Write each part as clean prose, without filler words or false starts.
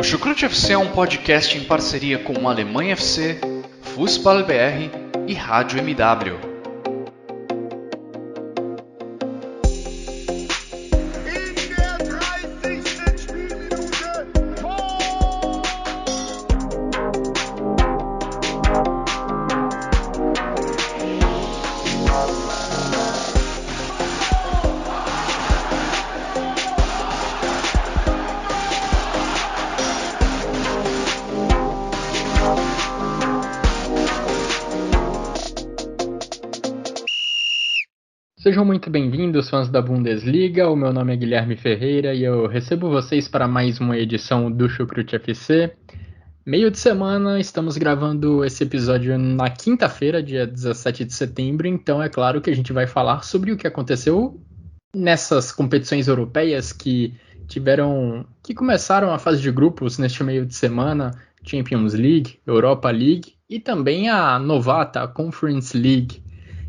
O Chucrute FC é um podcast em parceria com Alemanha FC, Fußball BR e Rádio MW. Sejam muito bem-vindos, fãs da Bundesliga. O meu nome é Guilherme Ferreira e eu recebo vocês para mais uma edição do Chucrute FC. Meio de semana, estamos gravando esse episódio na quinta-feira, dia 17 de setembro, então é claro que a gente vai falar sobre o que aconteceu nessas competições europeias que começaram a fase de grupos neste meio de semana, Champions League, Europa League e também a novata, a Conference League.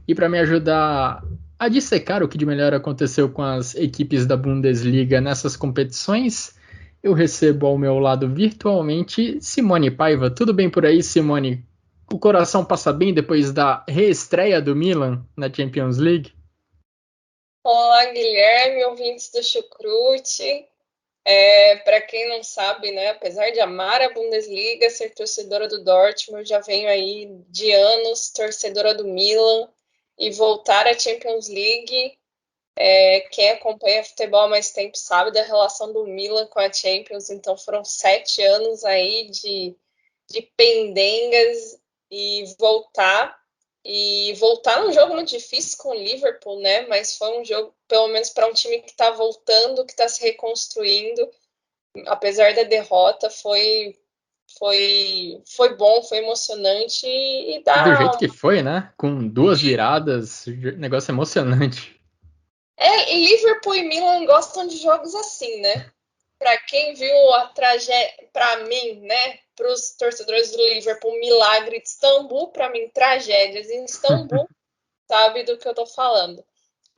E para me ajudar a dissecar o que de melhor aconteceu com as equipes da Bundesliga nessas competições, eu recebo ao meu lado virtualmente Simone Paiva. Tudo bem por aí, Simone? O coração passa bem depois da reestreia do Milan na Champions League? Olá, Guilherme, ouvintes do Chucrute. Para quem não sabe, né, apesar de amar a Bundesliga, ser torcedora do Dortmund, já venho aí de anos torcedora do Milan e voltar à Champions League. Quem acompanha futebol há mais tempo sabe da relação do Milan com a Champions, então foram 7 anos aí de pendengas e voltar num jogo muito difícil com o Liverpool, né? Mas foi um jogo, pelo menos para um time que está voltando, que está se reconstruindo, apesar da derrota, foi bom, foi emocionante e Do dá. jeito que foi, né? Com 2 viradas, negócio emocionante. E Liverpool e Milan gostam de jogos assim, né? Para quem viu a tragédia, para mim, né? Para os torcedores do Liverpool, milagre de Istambul, para mim, tragédias em Istambul, sabe do que eu tô falando.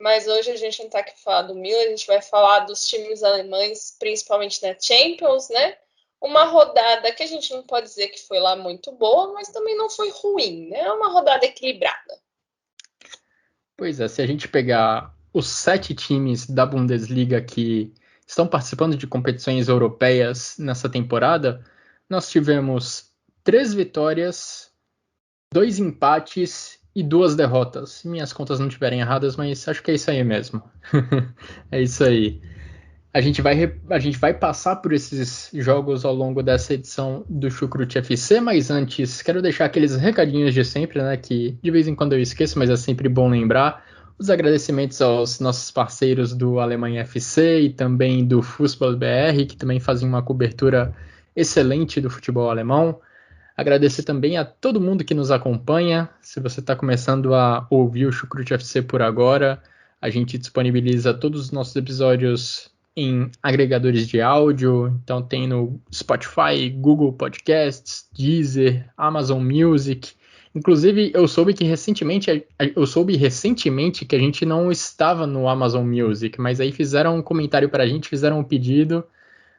Mas hoje a gente não tá aqui para falar do Milan, a gente vai falar dos times alemães, principalmente na Champions, né? Uma rodada que a gente não pode dizer que foi lá muito boa, mas também não foi ruim, né? É uma rodada equilibrada. Pois é, se a gente pegar os 7 times da Bundesliga que estão participando de competições europeias nessa temporada, nós tivemos 3 vitórias, 2 empates e 2 derrotas. Se minhas contas não estiverem erradas, mas acho que é isso aí mesmo. É isso aí. A gente vai passar por esses jogos ao longo dessa edição do Chucrute FC, mas antes quero deixar aqueles recadinhos de sempre, né, que de vez em quando eu esqueço, mas é sempre bom lembrar. Os agradecimentos aos nossos parceiros do Alemanha FC e também do Fußball BR, que também fazem uma cobertura excelente do futebol alemão. Agradecer também a todo mundo que nos acompanha. Se você está começando a ouvir o Chucrute FC por agora, a gente disponibiliza todos os nossos episódios em agregadores de áudio. Então tem no Spotify, Google Podcasts, Deezer, Amazon Music. Inclusive, eu soube recentemente que a gente não estava no Amazon Music, mas aí fizeram um comentário para a gente, fizeram um pedido.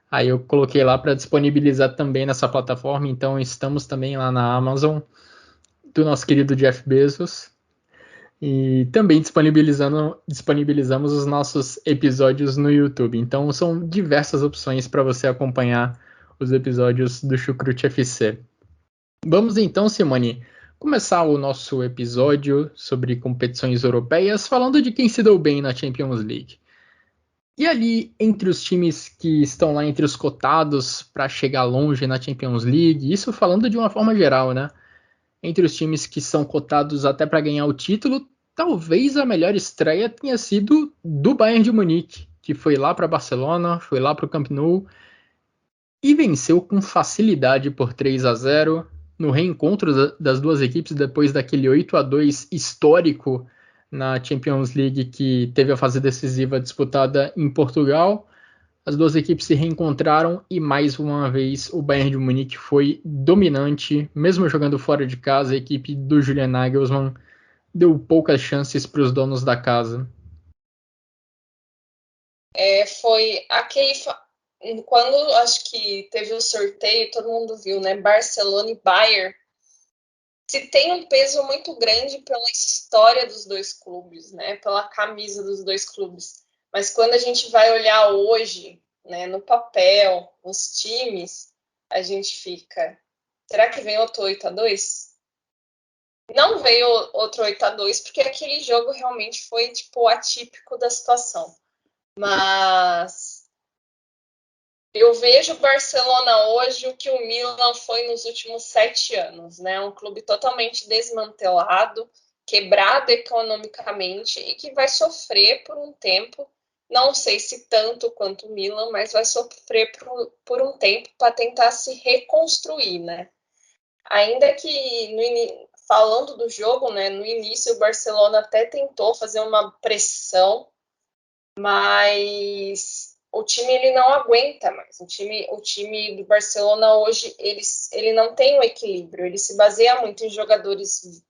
Aí eu coloquei lá para disponibilizar também nessa plataforma, então estamos também lá na Amazon, do nosso querido Jeff Bezos. E também disponibilizamos os nossos episódios no YouTube. Então são diversas opções para você acompanhar os episódios do Chucrute FC. Vamos então, Simone, começar o nosso episódio sobre competições europeias falando de quem se deu bem na Champions League. E ali, entre os times que estão lá entre os cotados para chegar longe na Champions League, isso falando de uma forma geral, né? Entre os times que são cotados até para ganhar o título, talvez a melhor estreia tenha sido do Bayern de Munique, que foi lá para Barcelona, foi lá para o Camp Nou e venceu com facilidade por 3-0 no reencontro das duas equipes depois daquele 8-2 histórico na Champions League que teve a fase decisiva disputada em Portugal. As duas equipes se reencontraram e mais uma vez o Bayern de Munique foi dominante, mesmo jogando fora de casa, a equipe do Julian Nagelsmann deu poucas chances para os donos da casa. Foi aquele quando acho que teve o sorteio, todo mundo viu, né? Barcelona e Bayern. Se tem um peso muito grande pela história dos dois clubes, né? Pela camisa dos dois clubes. Mas quando a gente vai olhar hoje, né, no papel, nos times, a gente fica, será que vem outro 8-2? Não veio outro 8-2, porque aquele jogo realmente foi, tipo, atípico da situação. Mas eu vejo o Barcelona hoje o que o Milan foi nos últimos 7 anos, né? Um clube totalmente desmantelado, quebrado economicamente e que vai sofrer por um tempo, não sei se tanto quanto o Milan, mas vai sofrer por um tempo para tentar se reconstruir, né? Ainda que, falando do jogo, né, no início o Barcelona até tentou fazer uma pressão, mas o time ele não aguenta mais. O time do Barcelona hoje ele não tem o equilíbrio, ele se baseia muito em jogadores.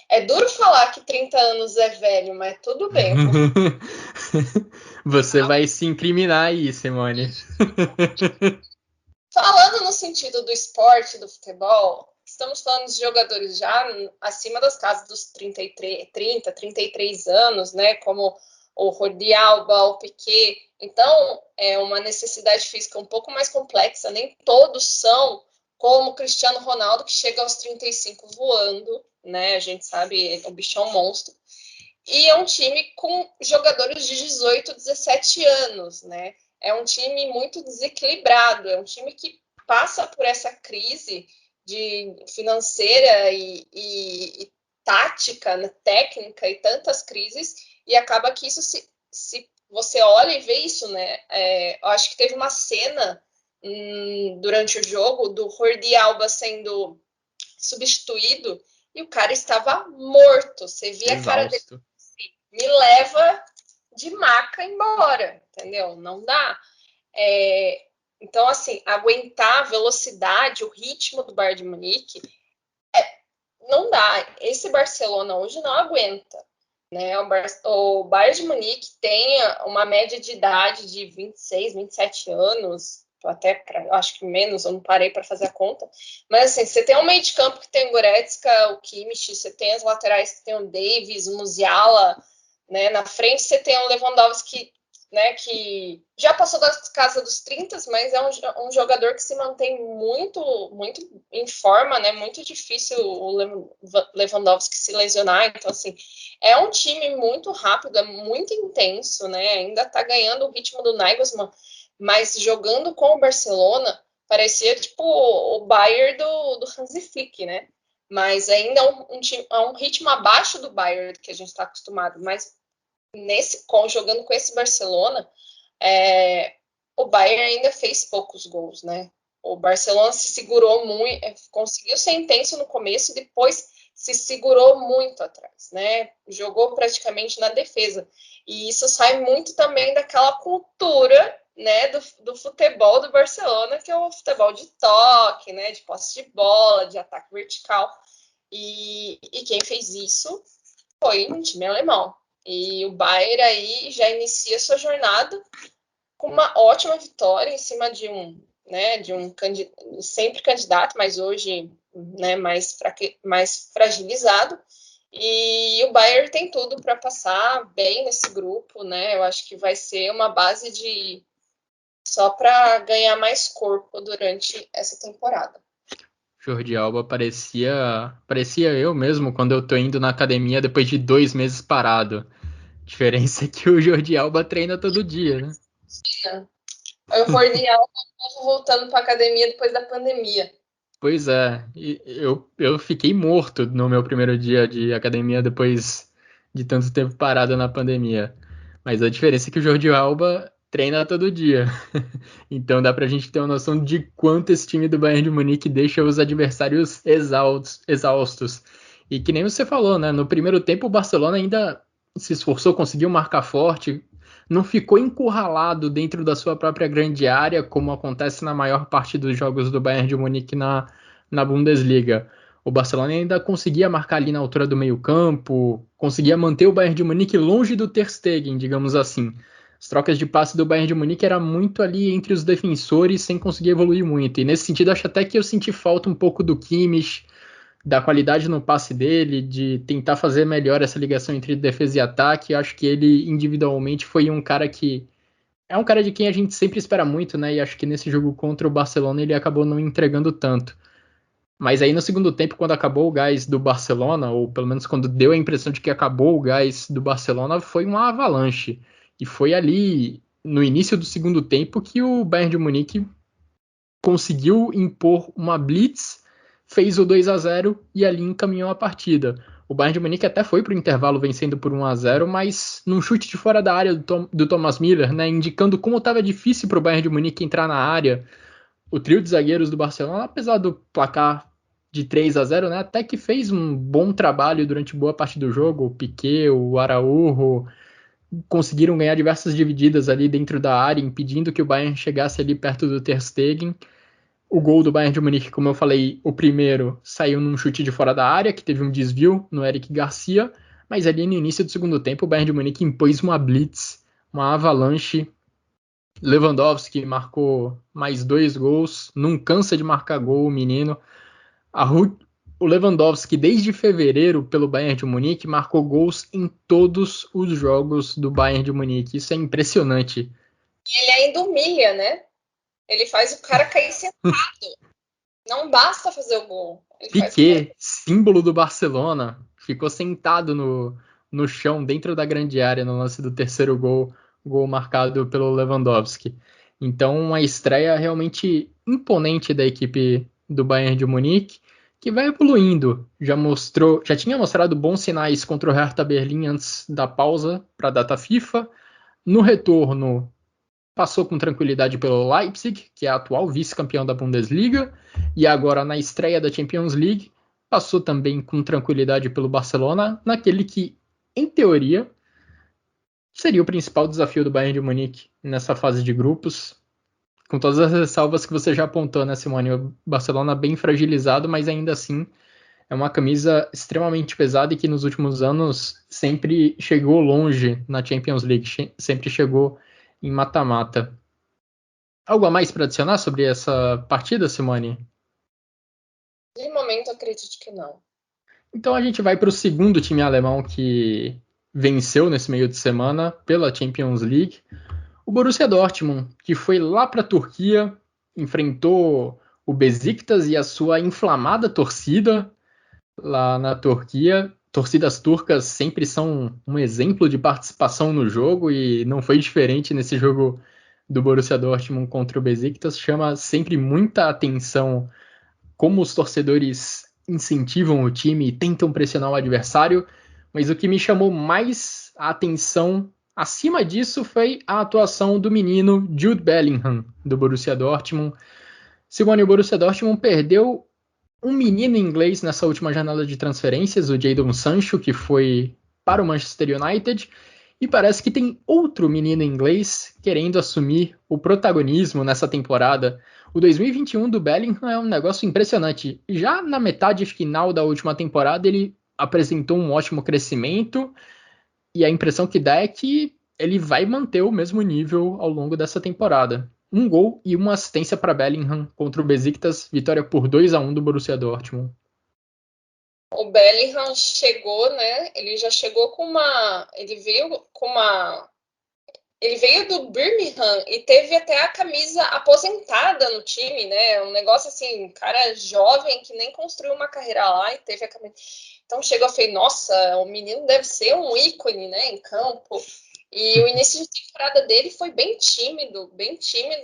É duro falar que 30 anos é velho, mas tudo bem. Você vai se incriminar aí, Simone. Falando no sentido do esporte, do futebol, estamos falando de jogadores já acima das casas dos 33 anos, né? Como o Jordi Alba, o Piqué. Então, é uma necessidade física um pouco mais complexa. Nem todos são como o Cristiano Ronaldo, que chega aos 35 voando, né? A gente sabe, o bicho é um monstro. E é um time com jogadores de 18, 17 anos, né? É um time muito desequilibrado, é um time que passa por essa crise financeira e tática, né, técnica e tantas crises, e acaba que isso se você olha e vê isso, né? Eu acho que teve uma cena durante o jogo do Jordi Alba sendo substituído e o cara estava morto. Você via a cara dele, me leva de maca embora, entendeu? Não dá. Então, assim, aguentar a velocidade, o ritmo do Bayern de Munique, não dá. Esse Barcelona hoje não aguenta. Né? O Bayern de Munique tem uma média de idade de 26, 27 anos, até acho que menos, eu não parei para fazer a conta. Mas assim, você tem um meio de campo que tem o Goretzka, o Kimmich, você tem as laterais que tem o Davies, o Musiala, né? Na frente você tem o Lewandowski, né, que já passou da casa dos 30, mas é um jogador que se mantém muito, muito em forma, né? Muito difícil o Lewandowski se lesionar. Então, assim, é um time muito rápido, é muito intenso, né? Ainda tá ganhando o ritmo do Nagelsmann, mas jogando com o Barcelona parecia tipo o Bayern do Hansi Flick, né? Mas ainda é um ritmo abaixo do Bayern que a gente está acostumado, mas jogando com esse Barcelona, o Bayern ainda fez poucos gols, né? O Barcelona se segurou muito, conseguiu ser intenso no começo e depois se segurou muito atrás, né? Jogou praticamente na defesa. E isso sai muito também daquela cultura, né, do futebol do Barcelona, que é o futebol de toque, né, de posse de bola, de ataque vertical. E quem fez isso foi um time alemão. E o Bayern aí já inicia sua jornada com uma ótima vitória em cima de um sempre candidato, mas hoje, né, mais fragilizado. E o Bayern tem tudo para passar bem nesse grupo, né? Eu acho que vai ser uma base só para ganhar mais corpo durante essa temporada. Jordi Alba parecia eu mesmo quando eu tô indo na academia depois de 2 meses parado. A diferença é que o Jordi Alba treina todo dia, né? Eu Jordi Alba voltando para academia depois da pandemia. Pois é, eu fiquei morto no meu primeiro dia de academia depois de tanto tempo parado na pandemia. Mas a diferença é que o Jordi Alba treina todo dia. Então dá pra gente ter uma noção de quanto esse time do Bayern de Munique deixa os adversários exaustos. E que nem você falou, né? No primeiro tempo o Barcelona ainda se esforçou, conseguiu marcar forte, não ficou encurralado dentro da sua própria grande área, como acontece na maior parte dos jogos do Bayern de Munique na Bundesliga. O Barcelona ainda conseguia marcar ali na altura do meio-campo, conseguia manter o Bayern de Munique longe do Ter Stegen, digamos assim. As trocas de passe do Bayern de Munique era muito ali entre os defensores, sem conseguir evoluir muito. E nesse sentido, acho até que eu senti falta um pouco do Kimmich, da qualidade no passe dele, de tentar fazer melhor essa ligação entre defesa e ataque. Acho que ele individualmente foi um cara que é um cara de quem a gente sempre espera muito, né? E acho que nesse jogo contra o Barcelona ele acabou não entregando tanto. Mas aí no segundo tempo, quando acabou o gás do Barcelona, ou pelo menos quando deu a impressão de que acabou o gás do Barcelona, foi uma avalanche. E foi ali no início do segundo tempo que o Bayern de Munique conseguiu impor uma blitz, fez o 2-0 e ali encaminhou a partida. O Bayern de Munique até foi para o intervalo vencendo por 1-0, mas num chute de fora da área do Thomas Müller, né, indicando como estava difícil para o Bayern de Munique entrar na área. O trio de zagueiros do Barcelona, apesar do placar de 3-0, né, até que fez um bom trabalho durante boa parte do jogo. O Piqué, o Araújo conseguiram ganhar diversas divididas ali dentro da área, impedindo que o Bayern chegasse ali perto do Ter Stegen. O gol do Bayern de Munique, como eu falei, o primeiro saiu num chute de fora da área, que teve um desvio no Eric Garcia, mas ali no início do segundo tempo o Bayern de Munique impôs uma blitz, uma avalanche. Lewandowski marcou mais 2 gols, não cansa de marcar gol o menino. O Lewandowski, desde fevereiro, pelo Bayern de Munique, marcou gols em todos os jogos do Bayern de Munique. Isso é impressionante. E ele ainda humilha, né? Ele faz o cara cair sentado. Não basta fazer o gol. Ele faz o cara... Piqué, símbolo do Barcelona, ficou sentado no chão, dentro da grande área, no lance do terceiro gol marcado pelo Lewandowski. Então, uma estreia realmente imponente da equipe do Bayern de Munique, que vai evoluindo. Já tinha mostrado bons sinais contra o Hertha Berlim antes da pausa para a data FIFA. No retorno, passou com tranquilidade pelo Leipzig, que é atual vice-campeão da Bundesliga, e agora na estreia da Champions League, passou também com tranquilidade pelo Barcelona, naquele que, em teoria, seria o principal desafio do Bayern de Munique nessa fase de grupos, com todas as ressalvas que você já apontou, né, Simone? O Barcelona bem fragilizado, mas ainda assim é uma camisa extremamente pesada e que nos últimos anos sempre chegou longe na Champions League, sempre chegou em mata-mata. Algo a mais para adicionar sobre essa partida, Simone? De momento, acredito que não. Então a gente vai para o segundo time alemão que venceu nesse meio de semana pela Champions League. O Borussia Dortmund, que foi lá para a Turquia, enfrentou o Besiktas e a sua inflamada torcida lá na Turquia. Torcidas turcas sempre são um exemplo de participação no jogo e não foi diferente nesse jogo do Borussia Dortmund contra o Besiktas. Chama sempre muita atenção como os torcedores incentivam o time e tentam pressionar o adversário, mas o que me chamou mais a atenção acima disso foi a atuação do menino Jude Bellingham, do Borussia Dortmund. Simone, o Borussia Dortmund perdeu um menino inglês nessa última janela de transferências, o Jadon Sancho, que foi para o Manchester United, e parece que tem outro menino inglês querendo assumir o protagonismo nessa temporada. O 2021 do Bellingham é um negócio impressionante. Já na metade final da última temporada, ele apresentou um ótimo crescimento, e a impressão que dá é que ele vai manter o mesmo nível ao longo dessa temporada. Um gol e uma assistência para Bellingham contra o Besiktas, vitória por 2-1 do Borussia Dortmund. O Bellingham chegou, né? Ele já chegou com uma... Ele veio do Birmingham e teve até a camisa aposentada no time, né? Um negócio assim, cara jovem que nem construiu uma carreira lá e teve a camisa. Então chegou e falei, nossa, o menino deve ser um ícone, né, em campo. E o início de temporada dele foi bem tímido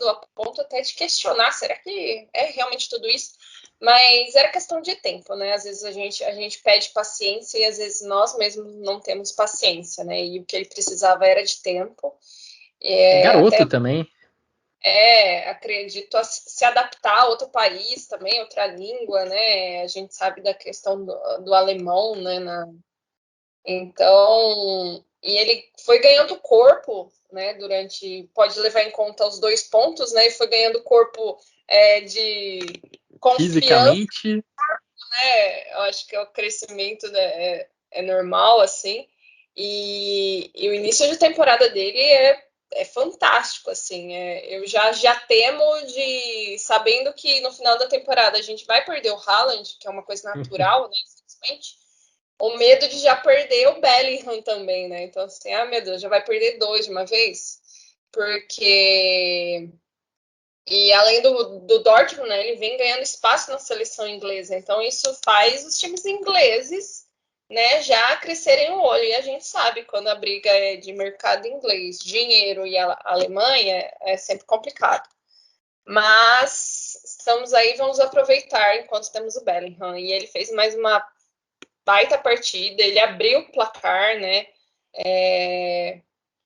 a ponto até de questionar, será que é realmente tudo isso? Mas era questão de tempo, né? Às vezes a gente pede paciência e às vezes nós mesmos não temos paciência, né? E o que ele precisava era de tempo. Garoto também. Acredito se adaptar a outro país também, outra língua, né? A gente sabe da questão do alemão, né? Então, e ele foi ganhando corpo, né? Pode levar em conta os 2 pontos, né? E foi ganhando corpo de confiança. Fisicamente. Né? Eu acho que o crescimento, né, é normal, assim. E o início de temporada dele é fantástico, assim. Eu já temo sabendo que no final da temporada a gente vai perder o Haaland, que é uma coisa natural, né, infelizmente, o medo de já perder o Bellingham também, né? Então, assim, meu Deus, já vai perder 2 de uma vez? Porque... E além do Dortmund, né, ele vem ganhando espaço na seleção inglesa. Então, isso faz os times ingleses, né, já crescerem o olho. E a gente sabe, quando a briga é de mercado inglês, dinheiro e a Alemanha, é sempre complicado. Mas estamos aí, vamos aproveitar enquanto temos o Bellingham. E ele fez mais uma baita partida, ele abriu o placar, né?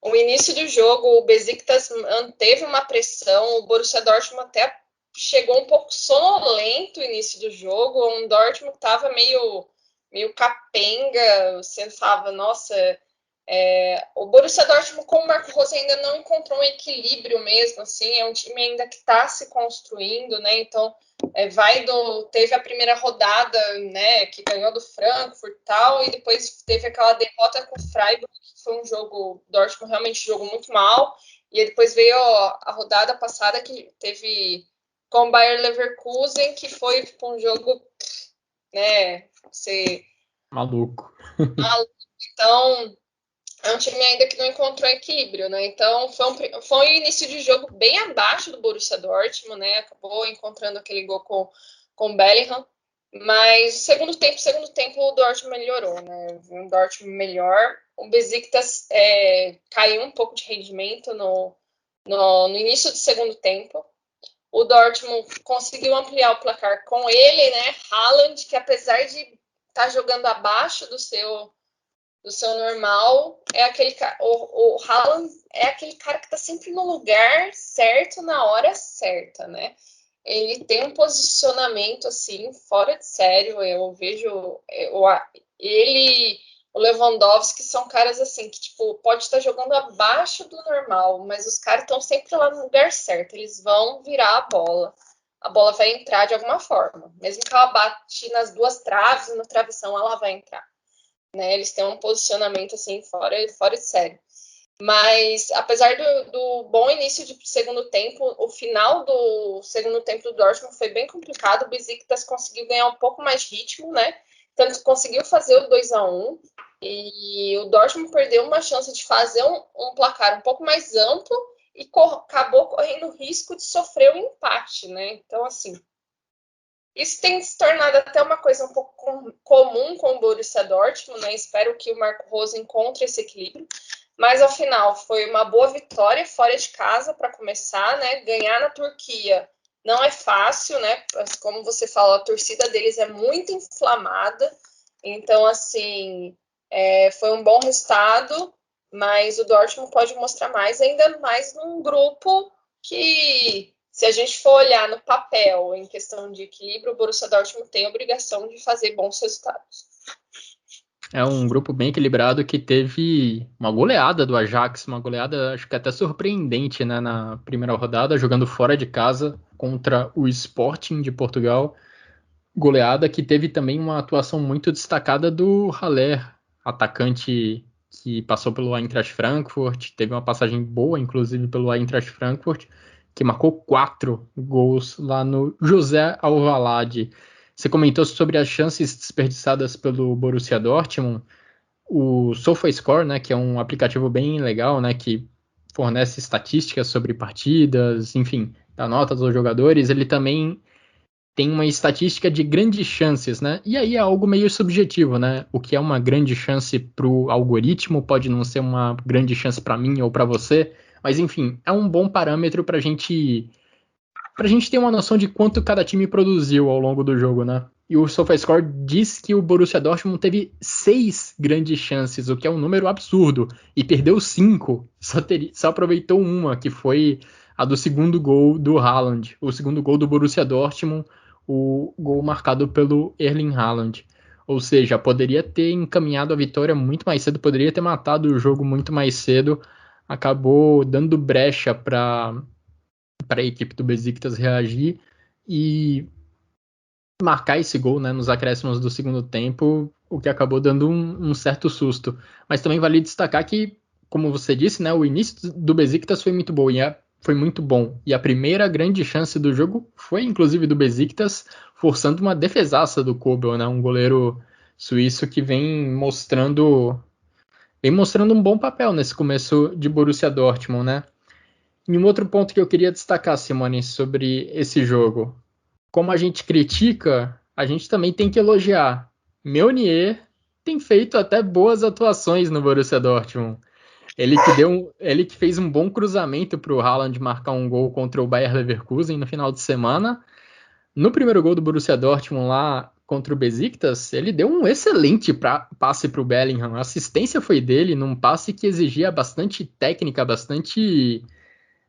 O início do jogo, o Besiktas manteve uma pressão, o Borussia Dortmund até chegou um pouco sonolento no início do jogo, o Dortmund estava meio capenga, você falava, nossa, o Borussia Dortmund com o Marco Rose ainda não encontrou um equilíbrio mesmo, assim, é um time ainda que está se construindo, né, então teve a primeira rodada, né, que ganhou do Frankfurt e tal, e depois teve aquela derrota com o Freiburg, que foi um jogo, o Dortmund realmente jogou muito mal, e depois veio a rodada passada que teve com o Bayer Leverkusen, que foi tipo, um jogo, né, Maluco. Então, é um time ainda que não encontrou equilíbrio, né? Então, foi um início de jogo bem abaixo do Borussia Dortmund, né? Acabou encontrando aquele gol com o Bellingham. Mas segundo tempo o Dortmund melhorou, né? O Dortmund melhor. O Besiktas caiu um pouco de rendimento no início do segundo tempo. O Dortmund conseguiu ampliar o placar com ele, né? Haaland, que apesar de estar jogando abaixo do seu normal, o Haaland é aquele cara que tá sempre no lugar certo, na hora certa, né? Ele tem um posicionamento, assim, fora de sério. Eu vejo ele, o Lewandowski, são caras, assim, que, tipo, pode estar jogando abaixo do normal, mas os caras estão sempre lá no lugar certo. Eles vão virar a bola vai entrar de alguma forma. Mesmo que ela bate nas duas traves e no travessão, ela vai entrar. Né, eles têm um posicionamento assim fora de série. Mas apesar do bom início de segundo tempo, o final do segundo tempo do Dortmund foi bem complicado. O Besiktas conseguiu ganhar um pouco mais de ritmo, né? Tanto conseguiu fazer o 2-1 e o Dortmund perdeu uma chance de fazer um placar um pouco mais amplo e acabou correndo o risco de sofrer o empate, né? Então, assim, isso tem se tornado até uma coisa um pouco comum com o Borussia Dortmund, né? Espero que o Marco Rose encontre esse equilíbrio. Mas, ao final, foi uma boa vitória fora de casa para começar, né? Ganhar na Turquia não é fácil, né? Como você falou, a torcida deles é muito inflamada. Então, assim, foi um bom resultado, mas o Dortmund pode mostrar mais, ainda mais num grupo que... Se a gente for olhar no papel, em questão de equilíbrio, o Borussia Dortmund tem a obrigação de fazer bons resultados. É um grupo bem equilibrado que teve uma goleada do Ajax, uma goleada acho que até surpreendente, né, na primeira rodada, jogando fora de casa contra o Sporting de Portugal. Goleada que teve também uma atuação muito destacada do Haller, atacante que passou pelo Eintracht Frankfurt, teve uma passagem boa, inclusive, pelo Eintracht Frankfurt, que marcou 4 gols lá no José Alvalade. Você comentou sobre as chances desperdiçadas pelo Borussia Dortmund. O SofaScore, né, que é um aplicativo bem legal, né, que fornece estatísticas sobre partidas, enfim, dá notas aos jogadores, ele também tem uma estatística de grandes chances, né? E aí é algo meio subjetivo, né? O que é uma grande chance para o algoritmo pode não ser uma grande chance para mim ou para você, mas enfim, é um bom parâmetro para a gente ter uma noção de quanto cada time produziu ao longo do jogo, né? E o SofaScore diz que o Borussia Dortmund teve 6 grandes chances, o que é um número absurdo, e perdeu 5, só aproveitou uma, que foi a do segundo gol do Haaland, o segundo gol do Borussia Dortmund, o gol marcado pelo Erling Haaland. Ou seja, poderia ter encaminhado a vitória muito mais cedo, poderia ter matado o jogo muito mais cedo, acabou dando brecha para a equipe do Besiktas reagir e marcar esse gol, né, nos acréscimos do segundo tempo, o que acabou dando um certo susto. Mas também vale destacar que como você disse, né, o início do Besiktas foi muito bom e a primeira grande chance do jogo foi inclusive do Besiktas, forçando uma defesaça do Kobel, né, um goleiro suíço que vem mostrando um bom papel nesse começo de Borussia Dortmund, né? E um outro ponto que eu queria destacar, Simone, sobre esse jogo. Como a gente critica, a gente também tem que elogiar. Meunier tem feito até boas atuações no Borussia Dortmund. Ele que fez um bom cruzamento para o Haaland marcar um gol contra o Bayer Leverkusen no final de semana. No primeiro gol do Borussia Dortmund lá contra o Besiktas, ele deu um excelente passe para o Bellingham. A assistência foi dele num passe que exigia bastante técnica, bastante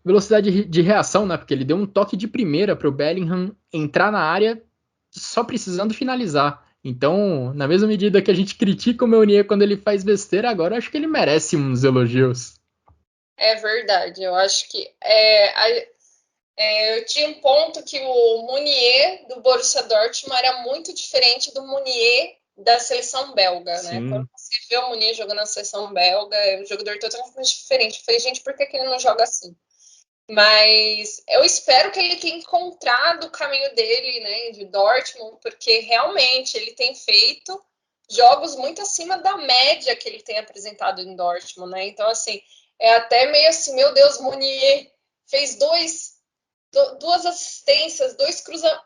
velocidade de reação, né? Porque ele deu um toque de primeira para o Bellingham entrar na área só precisando finalizar. Então, na mesma medida que a gente critica o Meunier quando ele faz besteira, agora eu acho que ele merece uns elogios. É verdade, eu acho que eu tinha um ponto que o Meunier do Borussia Dortmund era muito diferente do Meunier da seleção belga, né? Quando Sim, você vê o Meunier jogando na seleção belga, o jogador totalmente diferente. Eu falei, gente, por que ele não joga assim? Mas eu espero que ele tenha encontrado o caminho dele, né, de Dortmund, porque realmente ele tem feito jogos muito acima da média que ele tem apresentado em Dortmund, né? Então, assim, é até meio assim, meu Deus, Meunier fez duas assistências,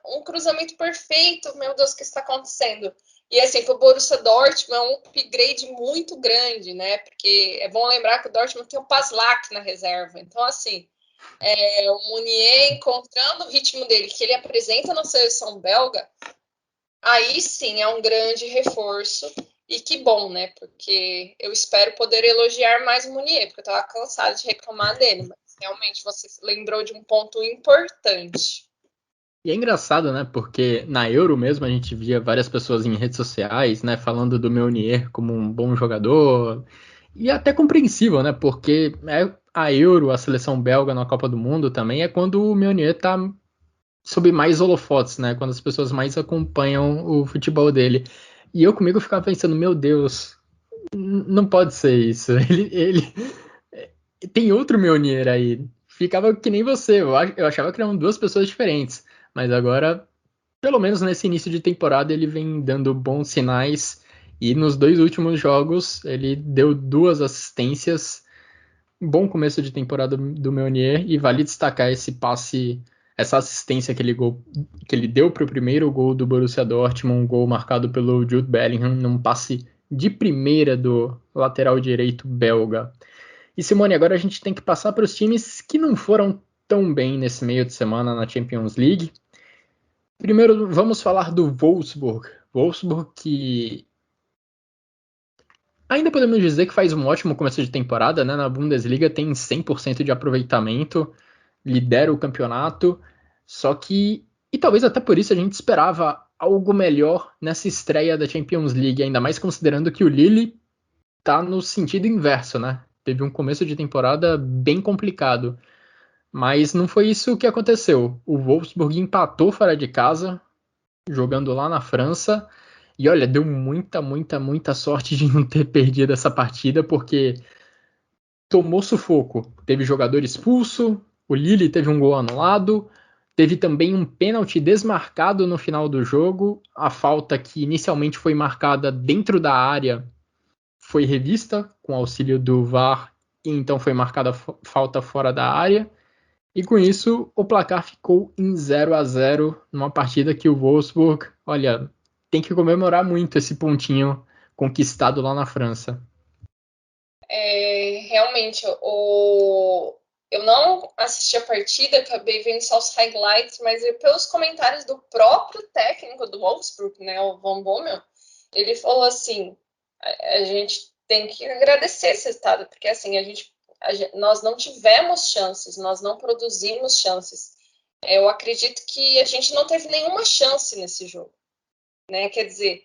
um cruzamento perfeito, meu Deus, o que está acontecendo? E assim, para o Borussia Dortmund é um upgrade muito grande, né? Porque é bom lembrar que o Dortmund tem o Paslak na reserva. Então, assim, o Meunier encontrando o ritmo dele, que ele apresenta na seleção belga, aí sim é um grande reforço. E que bom, né? Porque eu espero poder elogiar mais o Meunier, porque eu estava cansada de reclamar dele. Mas realmente você lembrou de um ponto importante. e é engraçado, né? Porque na Euro mesmo a gente via várias pessoas em redes sociais, né, falando do Meunier como um bom jogador. E é até compreensível, né? Porque a Euro, a seleção belga na Copa do Mundo também é quando o Meunier tá sob mais holofotes, né? Quando as pessoas mais acompanham o futebol dele. E eu comigo ficava pensando, meu Deus, não pode ser isso. Tem outro Meunier aí. Ficava que nem você. Eu achava que eram duas pessoas diferentes. Mas agora, pelo menos nesse início de temporada, ele vem dando bons sinais. E nos dois últimos jogos, ele deu duas assistências. Um bom começo de temporada do Meunier. E vale destacar esse passe, essa assistência que ele deu para o primeiro gol do Borussia Dortmund. Um gol marcado pelo Jude Bellingham. Num passe de primeira do lateral direito belga. E Simone, agora a gente tem que passar para os times que não foram tão bem nesse meio de semana na Champions League. Primeiro, vamos falar do Wolfsburg. Wolfsburg que ainda podemos dizer que faz um ótimo começo de temporada, né? Na Bundesliga tem 100% de aproveitamento, lidera o campeonato, só que, e talvez até por isso a gente esperava algo melhor nessa estreia da Champions League, ainda mais considerando que o Lille tá no sentido inverso, né? Teve um começo de temporada bem complicado. Mas não foi isso que aconteceu. O Wolfsburg empatou fora de casa, jogando lá na França. E olha, deu muita, muita, muita sorte de não ter perdido essa partida, porque tomou sufoco. Teve jogador expulso, o Lille teve um gol anulado, teve também um pênalti desmarcado no final do jogo. A falta que inicialmente foi marcada dentro da área foi revista com auxílio do VAR, e então foi marcada falta fora da área. E com isso, o placar ficou em 0-0 numa partida que o Wolfsburg, olha, tem que comemorar muito esse pontinho conquistado lá na França. Realmente, eu não assisti a partida, acabei vendo só os highlights, mas pelos comentários do próprio técnico do Wolfsburg, né, o Van Bommel, ele falou assim, a gente tem que agradecer esse resultado, porque assim, nós não tivemos chances, nós não produzimos chances. Eu acredito que a gente não teve nenhuma chance nesse jogo, né? Quer dizer,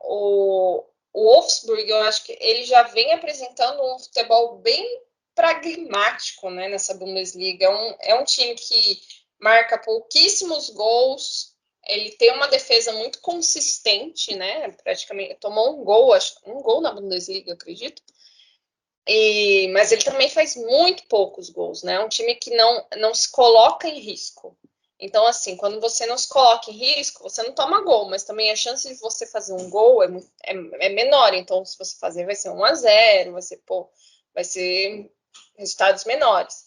o Wolfsburg, eu acho que ele já vem apresentando um futebol bem pragmático, né, nessa Bundesliga. É um time que marca pouquíssimos gols, ele tem uma defesa muito consistente, né? Praticamente tomou um gol na Bundesliga, acredito. Mas ele também faz muito poucos gols, né? É um time que não se coloca em risco. Então, assim, quando você não se coloca em risco, você não toma gol, mas também a chance de você fazer um gol é menor. Então, se você fazer, vai ser 1-0, vai ser resultados menores.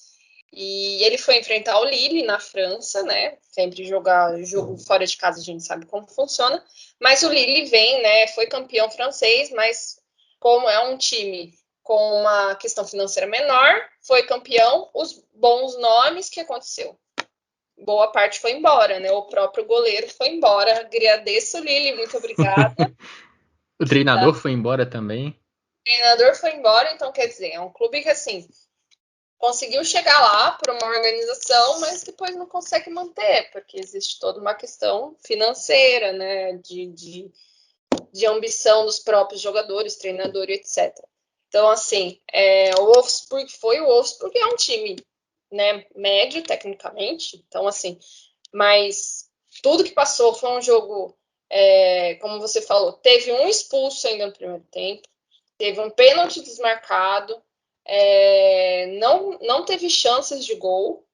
E ele foi enfrentar o Lille na França, né? Sempre jogar jogo fora de casa, a gente sabe como funciona. Mas o Lille vem, né? Foi campeão francês, mas como é um time com uma questão financeira menor, foi campeão, os bons nomes, que aconteceu? Boa parte foi embora, né? O próprio goleiro foi embora. Agradeço, Lili, muito obrigada. O treinador foi embora também. O treinador foi embora, então quer dizer, é um clube que assim conseguiu chegar lá para uma organização, mas depois não consegue manter, porque existe toda uma questão financeira, né? De ambição dos próprios jogadores, treinador e etc. Então, assim, o Wolfsburg foi o Wolfsburg, é um time, né, médio, tecnicamente. Então, assim, mas tudo que passou foi um jogo, como você falou, teve um expulso ainda no primeiro tempo, teve um pênalti desmarcado, não teve chances de gol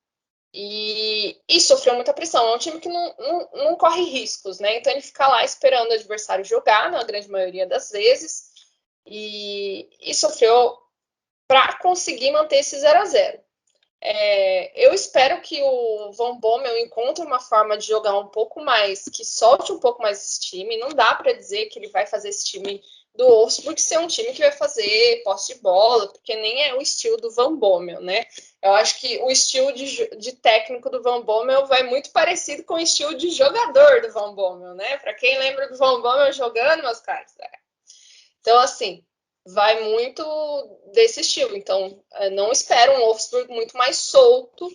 e sofreu muita pressão. É um time que não corre riscos, né? Então ele fica lá esperando o adversário jogar, na grande maioria das vezes, e sofreu para conseguir manter esse 0-0. Eu espero que o Van Bommel encontre uma forma de jogar um pouco mais, que solte um pouco mais esse time. Não dá para dizer que ele vai fazer esse time do Wolfsburg ser um time que vai fazer posse de bola, porque nem é o estilo do Van Bommel, né? Eu acho que o estilo de técnico do Van Bommel vai muito parecido com o estilo de jogador do Van Bommel, né? Para quem lembra do Van Bommel jogando, meus caras. Então, assim, vai muito desse estilo. Então, não espero um Wolfsburg muito mais solto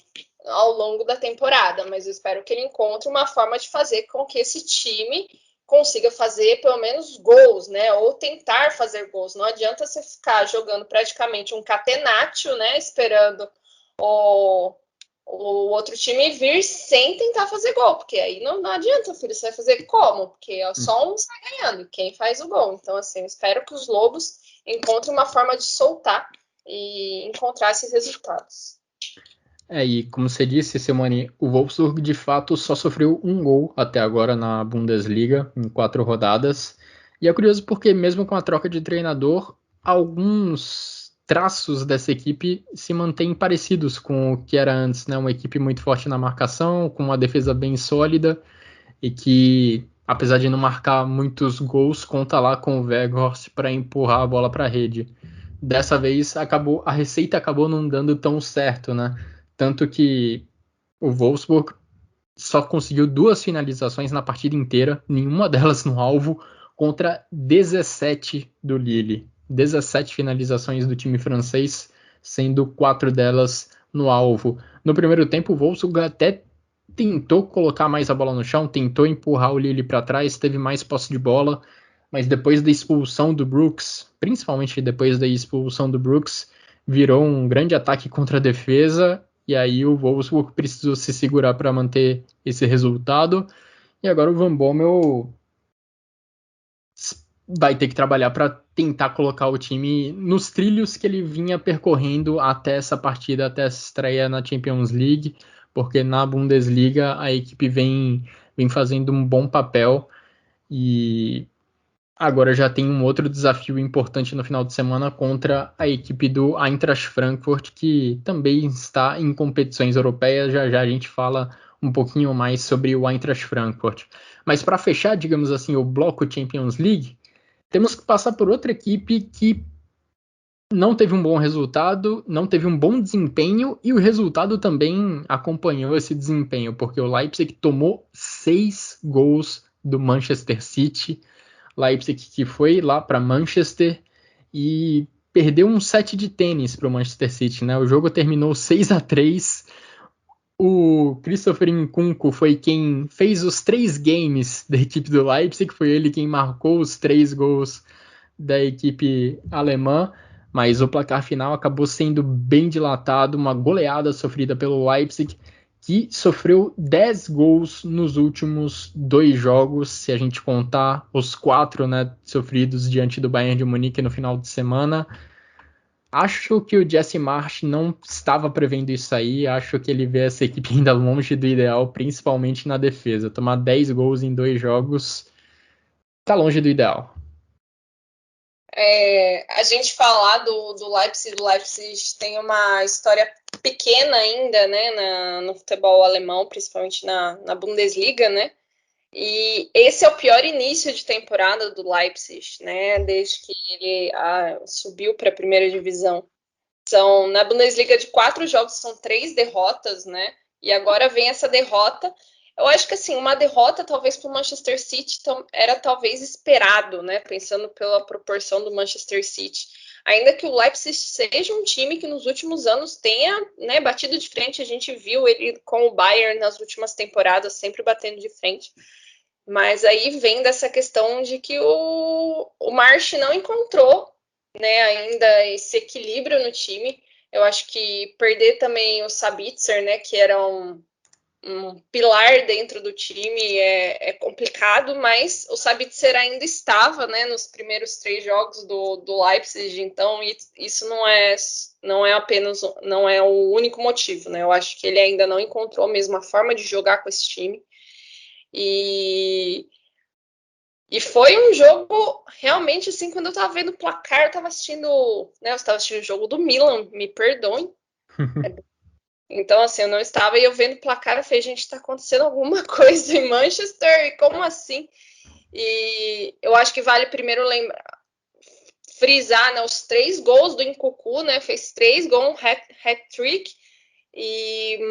ao longo da temporada, mas eu espero que ele encontre uma forma de fazer com que esse time consiga fazer pelo menos gols, né? Ou tentar fazer gols. Não adianta você ficar jogando praticamente um catenaccio, né? Esperando o outro time vir sem tentar fazer gol, porque aí não adianta, filho, você vai fazer como? Porque só um está ganhando, quem faz o gol. Então, assim, eu espero que os Lobos encontrem uma forma de soltar e encontrar esses resultados. E como você disse, Simone, o Wolfsburg de fato só sofreu um gol até agora na Bundesliga, em 4 rodadas. E é curioso porque mesmo com a troca de treinador, alguns traços dessa equipe se mantêm parecidos com o que era antes, né? Uma equipe muito forte na marcação, com uma defesa bem sólida e que, apesar de não marcar muitos gols, conta lá com o Weghorst para empurrar a bola para a rede. Dessa vez a receita acabou não dando tão certo, né? Tanto que o Wolfsburg só conseguiu 2 finalizações na partida inteira, nenhuma delas no alvo, contra 17 do Lille. 17 finalizações do time francês, sendo 4 delas no alvo. No primeiro tempo, o Wolfsburg até tentou colocar mais a bola no chão, tentou empurrar o Lille para trás, teve mais posse de bola, mas depois da expulsão do Brooks, principalmente depois da expulsão do Brooks, virou um grande ataque contra a defesa, e aí o Wolfsburg precisou se segurar para manter esse resultado, e agora o Van Bommel vai ter que trabalhar para tentar colocar o time nos trilhos que ele vinha percorrendo até essa partida, até essa estreia na Champions League, porque na Bundesliga a equipe vem fazendo um bom papel e agora já tem um outro desafio importante no final de semana contra a equipe do Eintracht Frankfurt, que também está em competições europeias. Já já a gente fala um pouquinho mais sobre o Eintracht Frankfurt. Mas para fechar, digamos assim, o bloco Champions League, temos que passar por outra equipe que não teve um bom resultado, não teve um bom desempenho, e o resultado também acompanhou esse desempenho, porque o Leipzig tomou 6 gols do Manchester City. Leipzig que foi lá para Manchester e perdeu um set de tênis para o Manchester City, né? O jogo terminou 6-3. O Christopher Nkunku foi quem fez os 3 games da equipe do Leipzig, foi ele quem marcou os 3 gols da equipe alemã, mas o placar final acabou sendo bem dilatado, uma goleada sofrida pelo Leipzig, que sofreu 10 gols nos últimos 2 jogos, se a gente contar os 4, né, sofridos diante do Bayern de Munique no final de semana. Acho que o Jesse Marsh não estava prevendo isso aí. Acho que ele vê essa equipe ainda longe do ideal, principalmente na defesa. Tomar 10 gols em 2 jogos tá longe do ideal. A gente falar do Leipzig tem uma história pequena ainda, né, no futebol alemão, principalmente na Bundesliga, né? E esse é o pior início de temporada do Leipzig, né? Desde que ele subiu para a primeira divisão. Na Bundesliga de 4 jogos, são 3 derrotas, né? E agora vem essa derrota. Eu acho que assim, uma derrota talvez para o Manchester City era talvez esperado, né? Pensando pela proporção do Manchester City. Ainda que o Leipzig seja um time que nos últimos anos tenha, né, batido de frente, a gente viu ele com o Bayern nas últimas temporadas sempre batendo de frente. Mas aí vem dessa questão de que o March não encontrou, né, ainda esse equilíbrio no time. Eu acho que perder também o Sabitzer, né, que era um pilar dentro do time, é complicado, mas o Sabitzer ainda estava, né, nos primeiros 3 jogos do Leipzig, então isso não é apenas, não é o único motivo, né? Eu acho que ele ainda não encontrou a mesma forma de jogar com esse time. E foi um jogo realmente assim, quando eu tava vendo o placar, eu tava assistindo, né? Eu estava assistindo o jogo do Milan, me perdoem. Então, assim, eu não estava, e eu vendo o placar, eu falei, gente, tá acontecendo alguma coisa em Manchester, e como assim? E eu acho que vale primeiro frisar, né, os 3 gols do Nkunku, né? Fez 3 gols, hat-trick,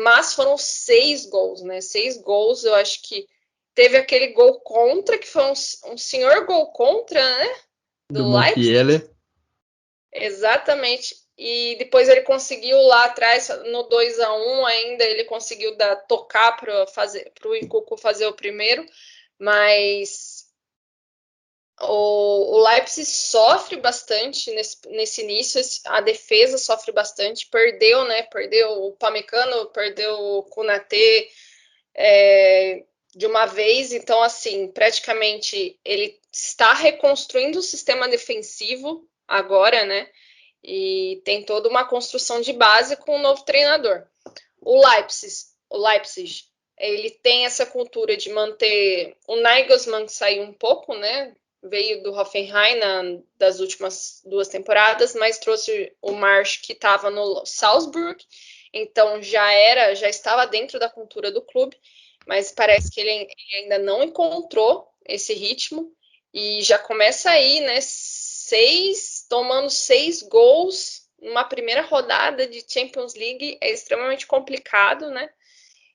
mas foram 6 gols, né? 6 gols, eu acho que teve aquele gol contra, que foi um senhor gol contra, né? Do Do Leipzig. Mukiele. Exatamente. E depois ele conseguiu lá atrás, no 2-1 ainda, ele conseguiu tocar para o Nkunku fazer o primeiro, mas o Leipzig sofre bastante nesse início, a defesa sofre bastante, perdeu, né? Perdeu o Pamecano, perdeu o Konaté, de uma vez, então assim, praticamente ele está reconstruindo o sistema defensivo agora, né? E tem toda uma construção de base com um novo treinador. O Leipzig, ele tem essa cultura de manter o Nagelsmann, que saiu um pouco, né? Veio do Hoffenheim das últimas 2 temporadas, mas trouxe o Marsch, que estava no Salzburg, então já estava dentro da cultura do clube, mas parece que ele ainda não encontrou esse ritmo e já começa aí, né? Tomando 6 gols numa primeira rodada de Champions League é extremamente complicado, né?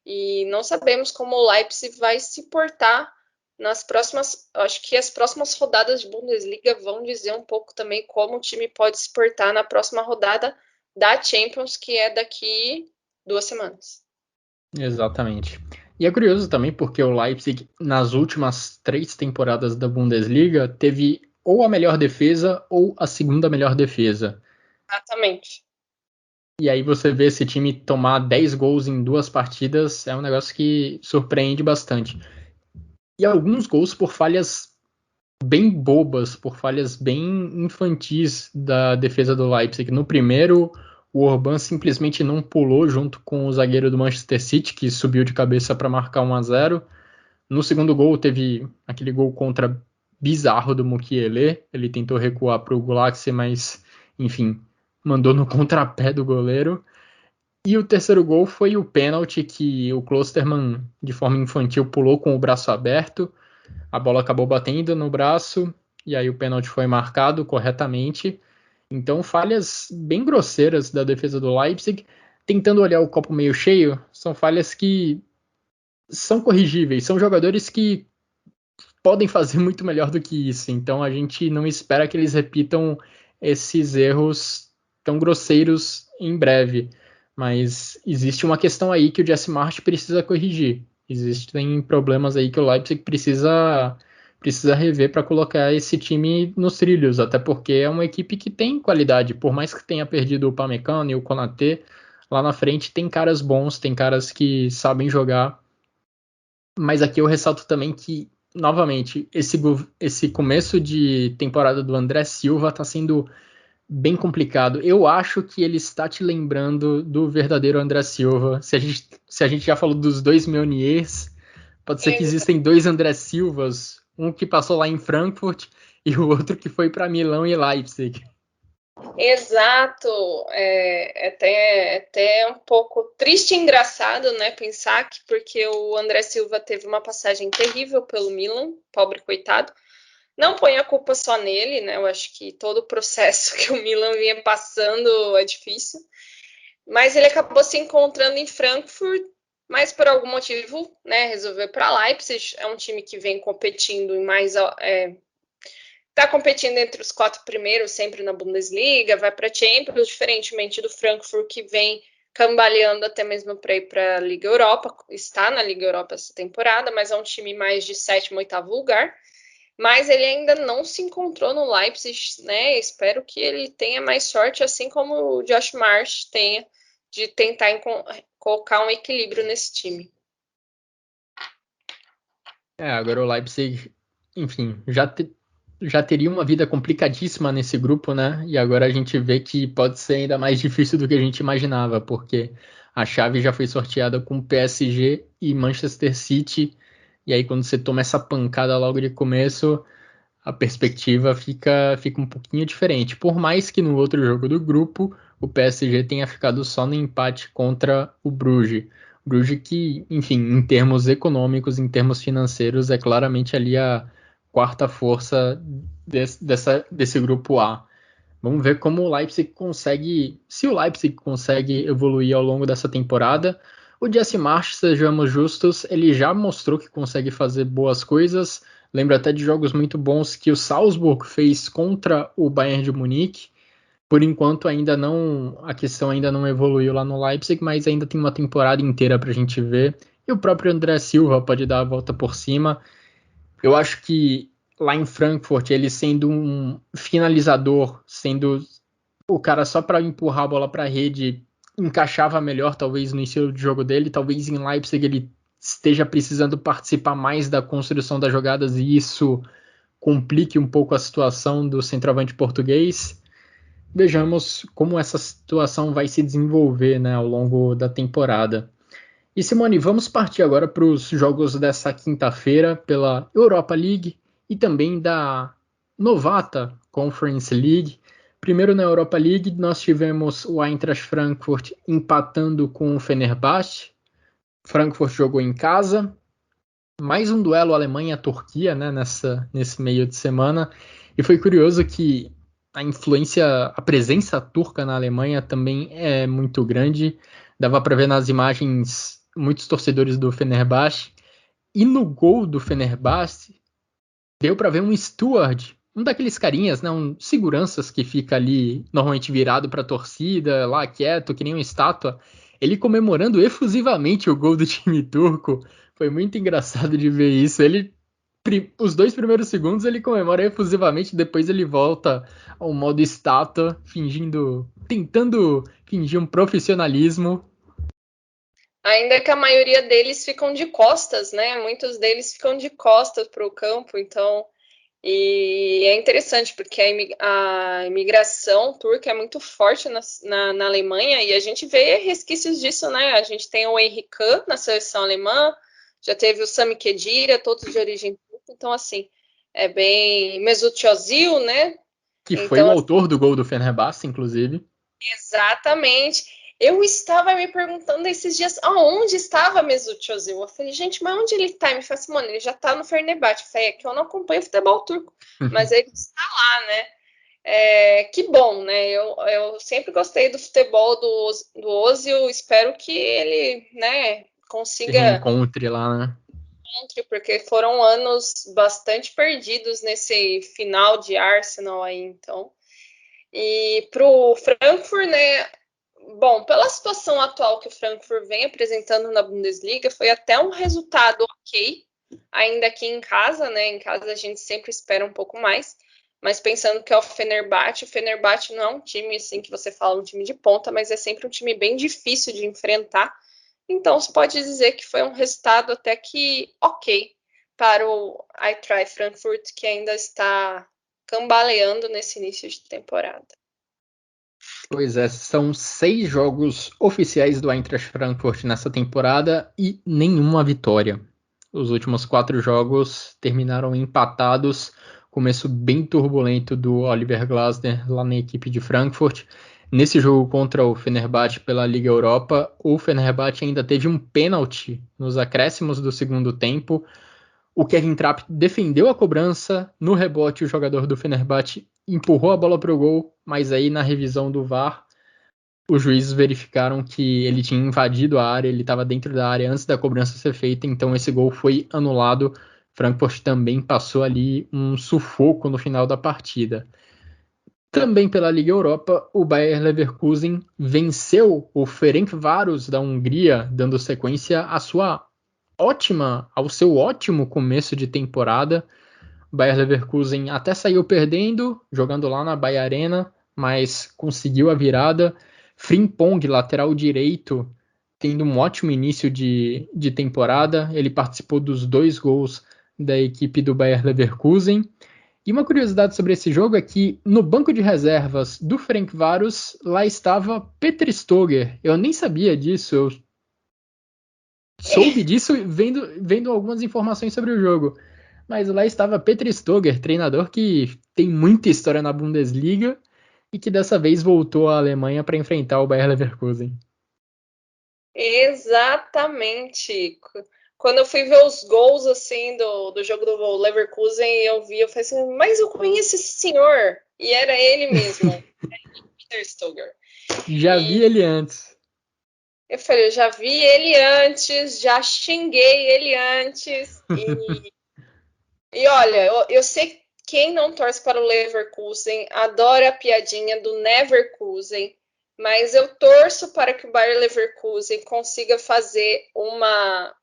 E não sabemos como o Leipzig vai se portar nas próximas. Acho que as próximas rodadas de Bundesliga vão dizer um pouco também como o time pode se portar na próxima rodada da Champions, que é daqui 2 semanas. Exatamente. E é curioso também porque o Leipzig, nas últimas 3 temporadas da Bundesliga, teve ou a melhor defesa ou a segunda melhor defesa. Exatamente. E aí você vê esse time tomar 10 gols em 2 partidas, é um negócio que surpreende bastante. E alguns gols por falhas bem bobas, por falhas bem infantis da defesa do Leipzig. No primeiro, o Orban simplesmente não pulou junto com o zagueiro do Manchester City, que subiu de cabeça para marcar 1-0. No segundo gol, teve aquele gol contra bizarro do Mukiele. Ele tentou recuar para o Gulaxi, mas, enfim, mandou no contrapé do goleiro. E o terceiro gol foi o pênalti que o Klostermann, de forma infantil, pulou com o braço aberto. A bola acabou batendo no braço e aí o pênalti foi marcado corretamente. Então, falhas bem grosseiras da defesa do Leipzig. Tentando olhar o copo meio cheio, são falhas que são corrigíveis. São jogadores que podem fazer muito melhor do que isso. Então, a gente não espera que eles repitam esses erros tão grosseiros em breve. Mas existe uma questão aí que o Jesse Marsch precisa corrigir. Existem problemas aí que o Leipzig precisa rever para colocar esse time nos trilhos, até porque é uma equipe que tem qualidade, por mais que tenha perdido o Pamecano e o Konaté, lá na frente tem caras bons, tem caras que sabem jogar, mas aqui eu ressalto também que, novamente, esse começo de temporada do André Silva está sendo bem complicado. Eu acho que ele está te lembrando do verdadeiro André Silva. Se a gente já falou dos dois Meuniers, pode ser que existem dois André Silvas, um que passou lá em Frankfurt e o outro que foi para Milão e Leipzig. Exato, até um pouco triste e engraçado, né, pensar que porque o André Silva teve uma passagem terrível pelo Milan, pobre coitado, não põe a culpa só nele, né, eu acho que todo o processo que o Milan vinha passando é difícil, mas ele acabou se encontrando em Frankfurt, mas por algum motivo, né, resolveu ir para Leipzig, é um time que vem competindo em mais está competindo entre os 4 primeiros sempre na Bundesliga, vai para a Champions, diferentemente do Frankfurt, que vem cambaleando até mesmo para ir para a Liga Europa, está na Liga Europa essa temporada, mas é um time mais de 7º, 8º lugar, mas ele ainda não se encontrou no Leipzig, né? Espero que ele tenha mais sorte, assim como o Josh Marsh tenha, de tentar colocar um equilíbrio nesse time. Agora o Leipzig, enfim, já teria uma vida complicadíssima nesse grupo, né? E agora a gente vê que pode ser ainda mais difícil do que a gente imaginava, porque a chave já foi sorteada com PSG e Manchester City. E aí, quando você toma essa pancada logo de começo, a perspectiva fica um pouquinho diferente. Por mais que no outro jogo do grupo, o PSG tenha ficado só no empate contra o Bruges. Bruges que, enfim, em termos econômicos, em termos financeiros, é claramente ali a quarta força desse grupo A. Vamos ver como o Leipzig consegue, se o Leipzig consegue evoluir ao longo dessa temporada. O Jesse Marsch, sejamos justos, ele já mostrou que consegue fazer boas coisas. Lembro até de jogos muito bons que o Salzburg fez contra o Bayern de Munique. Por enquanto ainda não, a questão ainda não evoluiu lá no Leipzig, mas ainda tem uma temporada inteira para a gente ver. E o próprio André Silva pode dar a volta por cima. Eu acho que lá em Frankfurt, ele sendo um finalizador, sendo o cara só para empurrar a bola para a rede, encaixava melhor, talvez, no estilo de jogo dele. Talvez em Leipzig ele esteja precisando participar mais da construção das jogadas e isso complique um pouco a situação do centroavante português. Vejamos como essa situação vai se desenvolver, né, ao longo da temporada. E Simone, vamos partir agora para os jogos dessa quinta-feira pela Europa League e também da novata Conference League. Primeiro na Europa League nós tivemos o Eintracht Frankfurt empatando com o Fenerbahçe. Frankfurt jogou em casa. Mais um duelo Alemanha-Turquia, né, nesse meio de semana. E foi curioso que a presença turca na Alemanha também é muito grande. Dava para ver nas imagens muitos torcedores do Fenerbahçe. E no gol do Fenerbahçe, deu para ver um steward, um daqueles carinhas, né, um seguranças que fica ali normalmente virado para a torcida, lá quieto, que nem uma estátua. Ele comemorando efusivamente o gol do time turco. Foi muito engraçado de ver isso. Os 2 primeiros segundos ele comemora efusivamente, depois ele volta ao modo estátua, tentando fingir um profissionalismo. Ainda que a maioria deles ficam de costas, né? Muitos deles ficam de costas para o campo, então. E é interessante porque a imigração turca é muito forte na Alemanha e a gente vê resquícios disso, né? A gente tem o Henrique Kahn na seleção alemã, já teve o Sami Khedira, todos de origem turca, então assim, é bem Mesut Özil, né? Que foi o Então, autor do gol do Fenerbahçe, inclusive. exatamente. Eu estava me perguntando esses dias aonde estava Mesut Özil. Eu falei, gente, mas onde ele está? Me falou assim, mano, ele já está no Fenerbahçe. Eu falei, é que eu não acompanho futebol turco, mas ele está lá, né? Que bom, né? Eu sempre gostei do futebol do Özil. Espero que ele, né, Se consiga, reencontre lá, né? porque foram anos bastante perdidos nesse final de Arsenal aí, então. E para o Frankfurt, né? Bom, pela situação atual que o Frankfurt vem apresentando na Bundesliga, foi até um resultado ok, ainda aqui em casa, né? Em casa a gente sempre espera um pouco mais, mas pensando que é o Fenerbahçe não é um time assim que você fala um time de ponta, mas é sempre um time bem difícil de enfrentar. Então, se pode dizer que foi um resultado até que ok para o Eintracht Frankfurt, que ainda está cambaleando nesse início de temporada. Pois é, são 6 jogos oficiais do Eintracht Frankfurt nessa temporada e nenhuma vitória. Os últimos 4 jogos terminaram empatados. Começo bem turbulento do Oliver Glasner lá na equipe de Frankfurt. Nesse jogo contra o Fenerbahçe pela Liga Europa, o Fenerbahçe ainda teve um pênalti nos acréscimos do segundo tempo. O Kevin Trapp defendeu a cobrança, no rebote o jogador do Fenerbahçe empurrou a bola para o gol, mas aí na revisão do VAR, os juízes verificaram que ele tinha invadido a área, ele estava dentro da área antes da cobrança ser feita, então esse gol foi anulado. Frankfurt também passou ali um sufoco no final da partida. Também pela Liga Europa, o Bayer Leverkusen venceu o Ferencváros da Hungria, dando sequência ao seu ótimo começo de temporada. O Bayer Leverkusen até saiu perdendo, jogando lá na Bayer Arena, mas conseguiu a virada. Frimpong, lateral direito, tendo um ótimo início de temporada. Ele participou dos 2 gols da equipe do Bayer Leverkusen. E uma curiosidade sobre esse jogo é que no banco de reservas do Ferencváros, lá estava Petr Stoger. Eu nem sabia disso, eu soube disso vendo algumas informações sobre o jogo. Mas lá estava Petr Stoger, treinador que tem muita história na Bundesliga e que dessa vez voltou à Alemanha para enfrentar o Bayer Leverkusen. Exatamente. Quando eu fui ver os gols assim do jogo do Leverkusen, eu falei assim, mas eu conheço esse senhor. E era ele mesmo, Peter Stoger. Vi ele antes. Eu falei, eu já vi ele antes, já xinguei ele antes. E olha, eu sei quem não torce para o Leverkusen, adora a piadinha do Neverkusen, mas eu torço para que o Bayer Leverkusen consiga fazer uma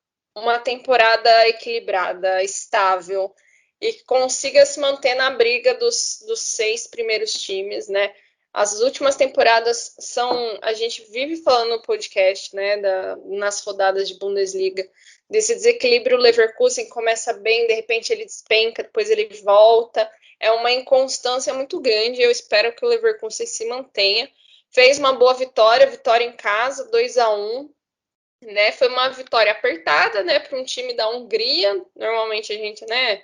temporada equilibrada, estável, e consiga se manter na briga dos 6 primeiros times, né? As últimas temporadas a gente vive falando no podcast, né, nas rodadas de Bundesliga, desse desequilíbrio. O Leverkusen começa bem, de repente ele despenca, depois ele volta. É uma inconstância muito grande. Eu espero que o Leverkusen se mantenha. Fez uma boa vitória em casa, 2-1. Né? Foi uma vitória apertada, né, para um time da Hungria. Normalmente a gente, né,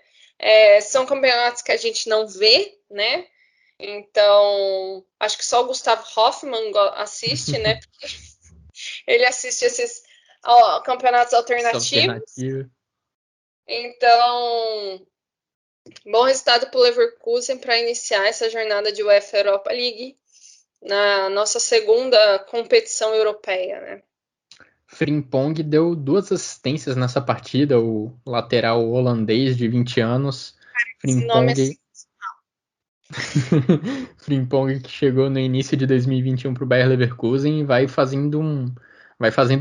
são campeonatos que a gente não vê, né? Então, acho que só o Gustavo Hoffmann assiste, né? Ele assiste esses campeonatos alternativos. Então, bom resultado para o Leverkusen para iniciar essa jornada de UEFA Europa League na nossa segunda competição europeia, né? Frimpong deu 2 assistências nessa partida, o lateral holandês de 20 anos. Frimpong, Frimpong que chegou no início de 2021 para o Bayer Leverkusen e vai fazendo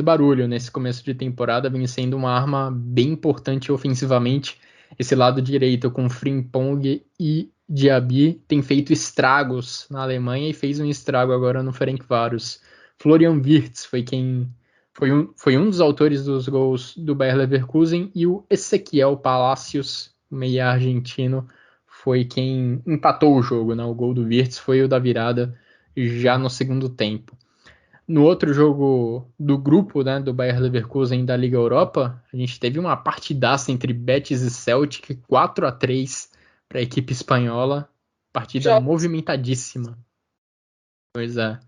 barulho nesse começo de temporada, vem sendo uma arma bem importante ofensivamente. Esse lado direito com Frimpong e Diaby tem feito estragos na Alemanha e fez um estrago agora no Ferencváros. Florian Wirtz foi um dos autores dos gols do Bayer Leverkusen e o Ezequiel Palacios, meia argentino, foi quem empatou o jogo, né? O gol do Wirtz foi o da virada já no segundo tempo. No outro jogo do grupo, né, do Bayer Leverkusen da Liga Europa, a gente teve uma partidaça entre Betis e Celtic, 4-3 para a equipe espanhola. Partida movimentadíssima. Pois é.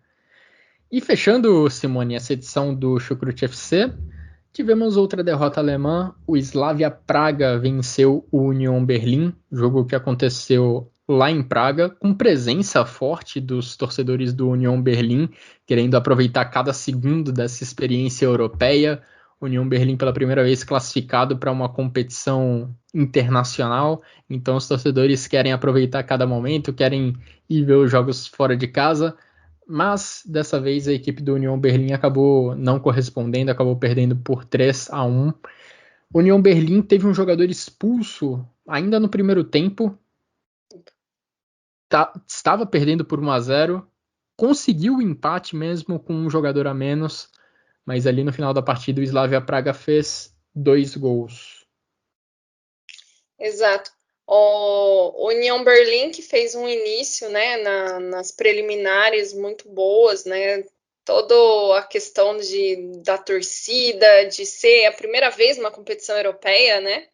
E fechando, Simone, essa edição do Chucrute FC, tivemos outra derrota alemã. O Slavia Praga venceu o Union Berlin, jogo que aconteceu lá em Praga, com presença forte dos torcedores do Union Berlin, querendo aproveitar cada segundo dessa experiência europeia. Union Berlin pela primeira vez classificado para uma competição internacional, então os torcedores querem aproveitar cada momento, querem ir ver os jogos fora de casa, mas dessa vez a equipe do Union Berlin acabou não correspondendo, acabou perdendo por 3-1. Union Berlin teve um jogador expulso ainda no primeiro tempo, estava perdendo por 1-0, conseguiu o empate mesmo com um jogador a menos, mas ali no final da partida o Slavia Praga fez 2 gols. Exato. O União Berlim, que fez um início, né, nas preliminares muito boas, né, toda a questão da torcida, de ser a primeira vez numa competição europeia, né,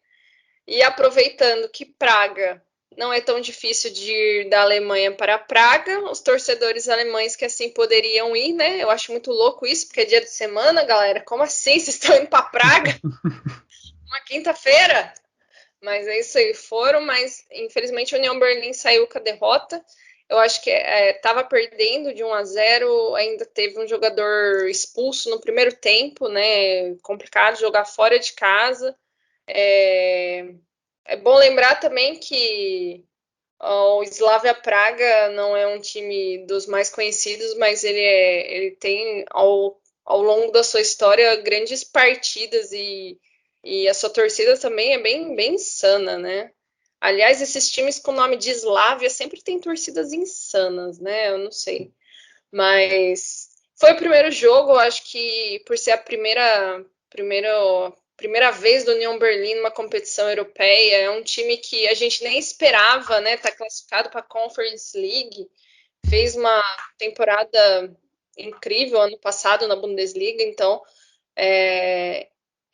e aproveitando que Praga não é tão difícil de ir da Alemanha para Praga, os torcedores alemães que assim poderiam ir, né, eu acho muito louco isso, porque é dia de semana, galera, como assim, vocês estão indo para Praga? Uma quinta-feira? Mas é isso aí, foram, mas infelizmente o União Berlim saiu com a derrota. Eu acho que estava perdendo de 1-0, ainda teve um jogador expulso no primeiro tempo, né? Complicado jogar fora de casa. É bom lembrar também que o Slavia Praga não é um time dos mais conhecidos, mas ele tem ao longo da sua história grandes partidas e a sua torcida também é bem insana, né? Aliás, esses times com nome de Slavia sempre tem torcidas insanas, né? Eu não sei. Mas foi o primeiro jogo, eu acho que por ser a primeira vez do União Berlim numa competição europeia, é um time que a gente nem esperava, né? Tá classificado para a Conference League, fez uma temporada incrível ano passado na Bundesliga, então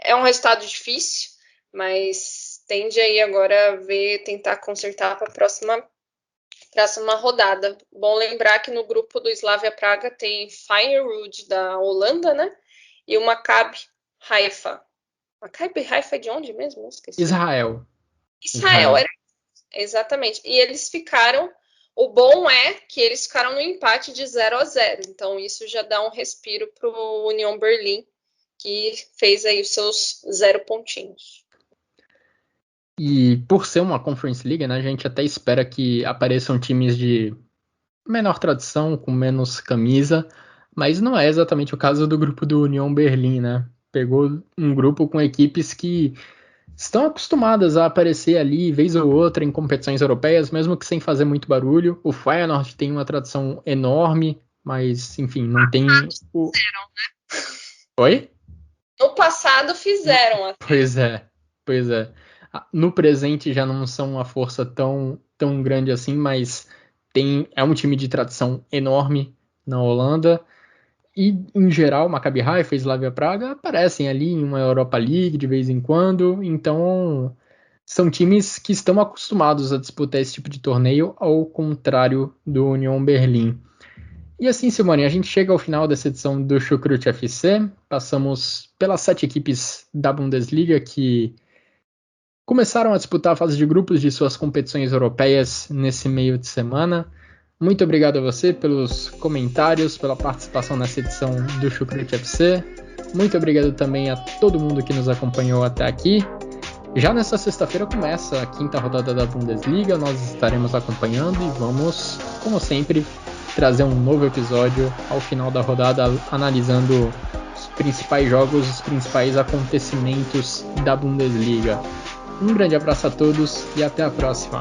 é um resultado difícil, mas tende aí agora a tentar consertar para a próxima rodada. Bom lembrar que no grupo do Slavia Praga tem Feyenoord da Holanda, né? E o Maccabi Haifa. Maccabi Haifa é de onde mesmo? Esqueci. Israel. Era. Exatamente. E eles ficaram. O bom é que eles ficaram no empate de 0-0. Então isso já dá um respiro para o União Berlim, que fez aí os seus 0 pontinhos. E por ser uma Conference League, né, a gente até espera que apareçam times de menor tradição, com menos camisa, mas não é exatamente o caso do grupo do União Berlim, né? Pegou um grupo com equipes que estão acostumadas a aparecer ali, vez ou outra, em competições europeias, mesmo que sem fazer muito barulho. O Feyenoord tem uma tradição enorme, mas, enfim, não tem... Fizeram, né? Oi? No passado fizeram até. Pois é. No presente já não são uma força tão grande assim, mas é um time de tradição enorme na Holanda. E, em geral, Maccabi Haifa e Slavia Praga aparecem ali em uma Europa League de vez em quando. Então, são times que estão acostumados a disputar esse tipo de torneio, ao contrário do União Berlim. E assim, Simone, a gente chega ao final dessa edição do Chucrute FC. Passamos pelas 7 equipes da Bundesliga que começaram a disputar a fase de grupos de suas competições europeias nesse meio de semana. Muito obrigado a você pelos comentários, pela participação nessa edição do Chucrute FC. Muito obrigado também a todo mundo que nos acompanhou até aqui. Já nessa sexta-feira começa a 5ª rodada da Bundesliga, nós estaremos acompanhando e vamos, como sempre, trazer um novo episódio ao final da rodada, analisando os principais jogos, os principais acontecimentos da Bundesliga. Um grande abraço a todos e até a próxima.